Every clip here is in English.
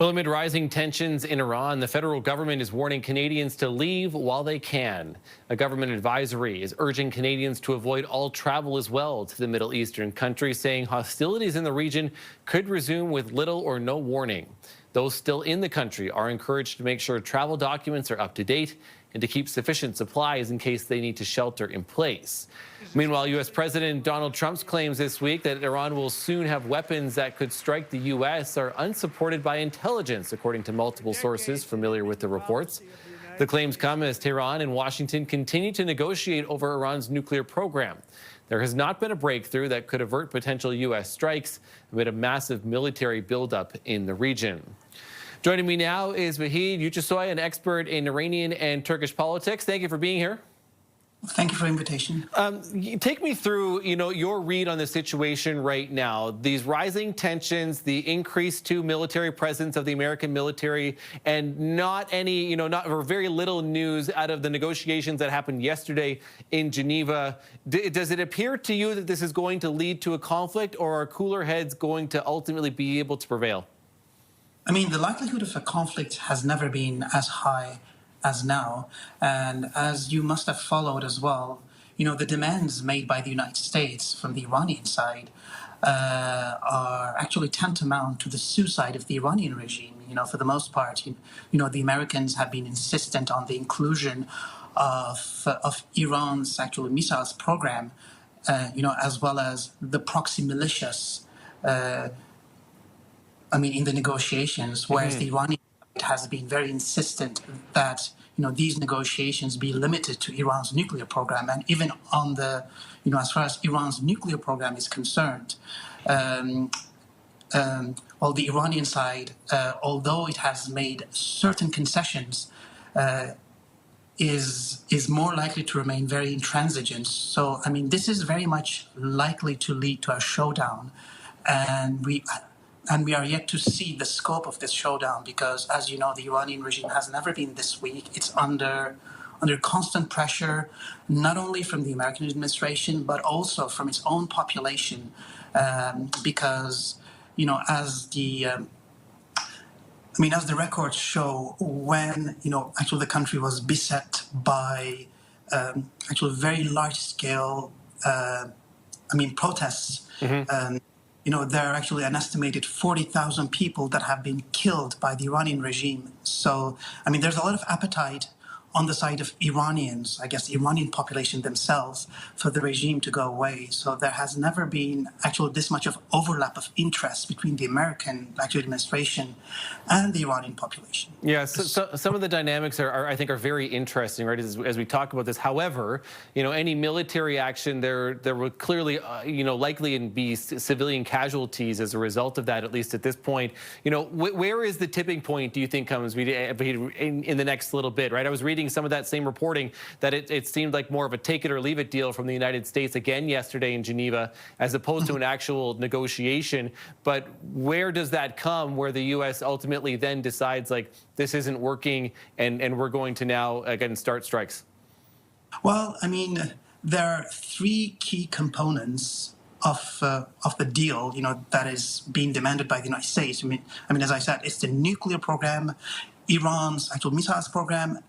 Well, amid rising tensions in Iran, the federal government is warning Canadians to leave while they can. A government advisory is urging Canadians to avoid all travel as well to the Middle Eastern country, saying hostilities in the region could resume with little or no warning. Those still in the country are encouraged to make sure travel documents are up to date and to keep sufficient supplies in case they need to shelter in place. Meanwhile, U.S. President Donald Trump's claims this week that Iran will soon have weapons that could strike the U.S. are unsupported by intelligence, according to multiple sources familiar with the reports. The claims come as Tehran and Washington continue to negotiate over Iran's nuclear program. There has not been a breakthrough that could avert potential U.S. strikes amid a massive military buildup in the region. Joining me now is Vahid Yucesoy, an expert in Iranian and Turkish politics. Thank you for being here. Thank you for the invitation. Take me through, your read on the situation right now. These rising tensions, the increase to military presence of the American military, and not any, or very little news out of the negotiations that happened yesterday in Geneva. Does it appear to you that this is going to lead to a conflict, or are cooler heads going to ultimately be able to prevail? I mean, the likelihood of a conflict has never been as high as now. And as you must have followed as well, the demands made by the United States from the Iranian side are actually tantamount to the suicide of the Iranian regime. For the most part, the Americans have been insistent on the inclusion of Iran's actual missiles program, as well as the proxy militias, in the negotiations, whereas the Iranian side has been very insistent that, these negotiations be limited to Iran's nuclear program. And even on the, as far as Iran's nuclear program is concerned, the Iranian side, although it has made certain concessions, is more likely to remain very intransigent. So, this is very much likely to lead to a showdown. And we are yet to see the scope of this showdown because, as you know, the Iranian regime has never been this weak. It's under constant pressure, not only from the American administration, but also from its own population, because, as the records show, when, actually the country was beset by very large-scale, protests, there are actually an estimated 40,000 people that have been killed by the Iranian regime. So, there's a lot of appetite on the side of Iranians, I guess the Iranian population themselves, for the regime to go away. So there has never been actually this much of overlap of interest between the American administration and the Iranian population. Yeah, so some of the dynamics I think are very interesting, right, as we talk about this. However, any military action, there will clearly, likely be civilian casualties as a result of that, at least at this point. Where is the tipping point, do you think, comes in the next little bit, right? I was reading some of that same reporting that it seemed like more of a take it or leave it deal from the United States again yesterday in Geneva, as opposed to an actual negotiation. But where does that come, where the U.S. ultimately then decides, like, this isn't working and we're going to now, again, start strikes? Well, there are three key components of the deal, that is being demanded by the United States. As I said, it's the nuclear program, Iran's actual missiles program,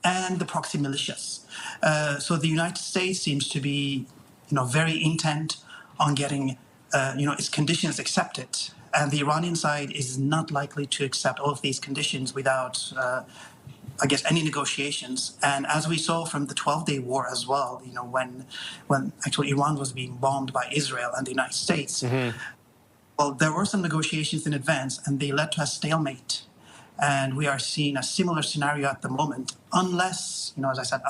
and the proxy militias. So the United States seems to be, very intent on getting, its conditions accepted. And the Iranian side is not likely to accept all of these conditions without, any negotiations. And as we saw from the 12-day war as well, when actually Iran was being bombed by Israel and the United States, well, there were some negotiations in advance, and they led to a stalemate. And we are seeing a similar scenario at the moment, unless, as I said,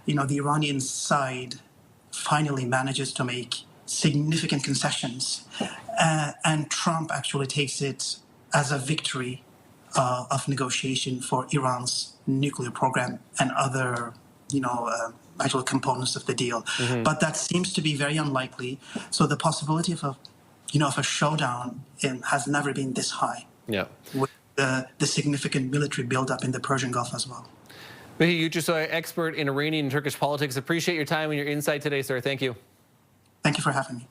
the Iranian side finally manages to make significant concessions, and Trump actually takes it as a victory of negotiation for Iran's nuclear program and other, actual components of the deal. But that seems to be very unlikely. So the possibility of a showdown has never been this high. Yeah. The significant military buildup in the Persian Gulf as well. Vahid Yucesoy, expert in Iranian and Turkish politics. Appreciate your time and your insight today, sir. Thank you. Thank you for having me.